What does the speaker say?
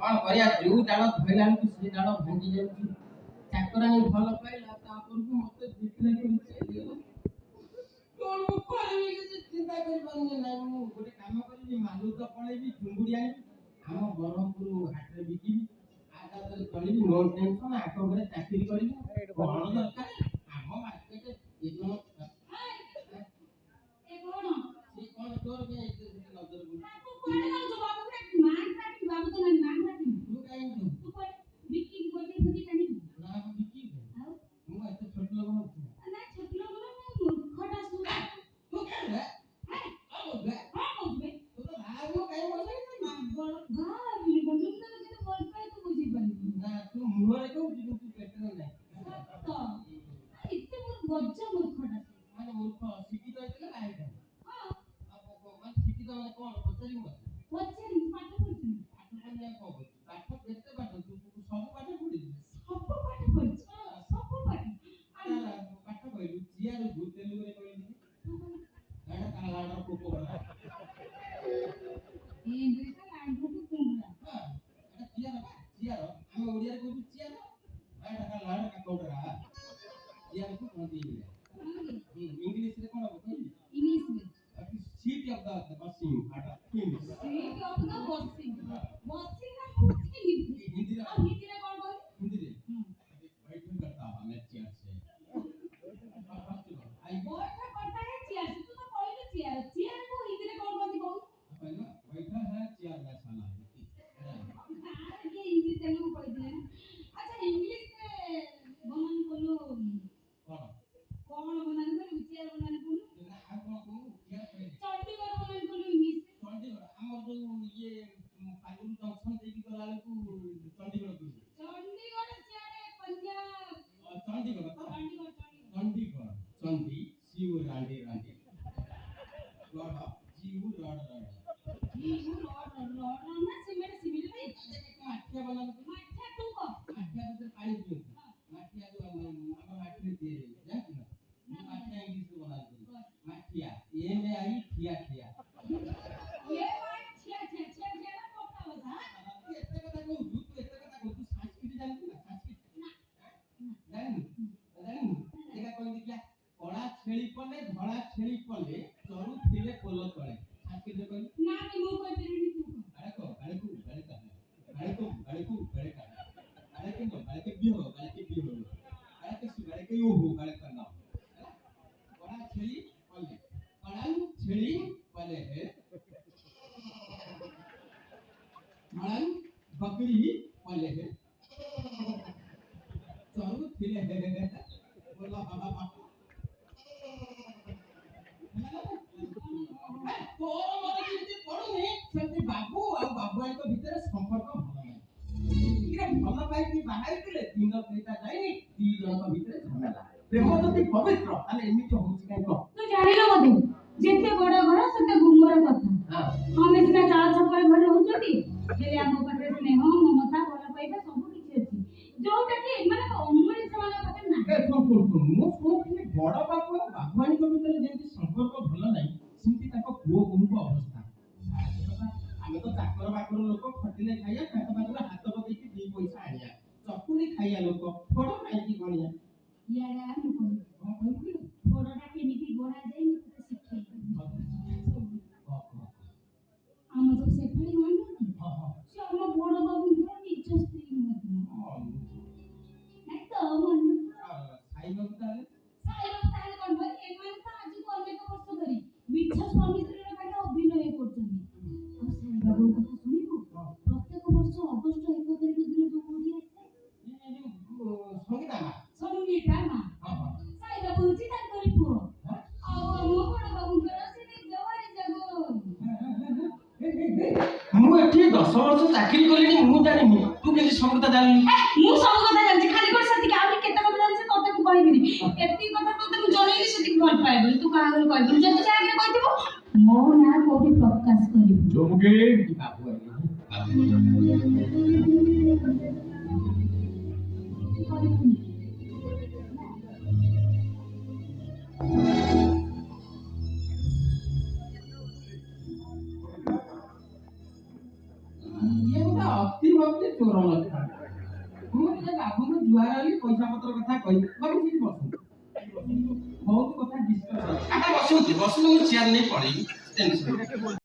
କଣ କରିବା ଯୋଉ ଡାଳ ଧଇଲାକୁ ସେ ଡାଳ ଭାଙ୍ଗି ଯାଉଛି। ଚାକରାଣୀ ଭଲ ପାଇଲା ତାପରକୁ ମତେ ବିକ୍ରି କରି ଚାଲିଗଲା। କଣ ମୁଁ କରିବି କିଛି ଚିନ୍ତା କରିପାରୁନି। ନାହିଁ ମୁଁ ଗୋଟେ କାମ କରିବି, ମାଲୁ ତ ପଳେଇବି, ଚୁଙ୍ଗୁଡି ଆଣିବି, ଆମ ବ୍ରହ୍ମପୁର ହାଟରେ ବିକିବି, ଆଗାତରେ ଚଳିବି, ନୋ ଟେନସନ। ଆଗ ଘରେ ଚାକିରି କରିବି, କଣ ଦରକାର ଆମ ମାର୍କେଟ ଏ ଜଣ କଣ ତୋର ନଜର ଭକ୍ତି ଭକ୍ତି ଚୋର ଲକ୍ଷ୍ୟ ମୁଁ ଟିକେ ବାବୁଙ୍କୁ ଜୁହାର ହେଲି ପଇସା ପତ୍ର କଥା କହିବି ବାବୁ ସେଠି ବସନ୍ତୁ ବହୁତ କଥା ଡିସ୍କସ୍ ଅଛି ବସନ୍ତୁ ମୁଁ ଚେୟାର ନେଇ ପଳେଇବି ଟେନସନ୍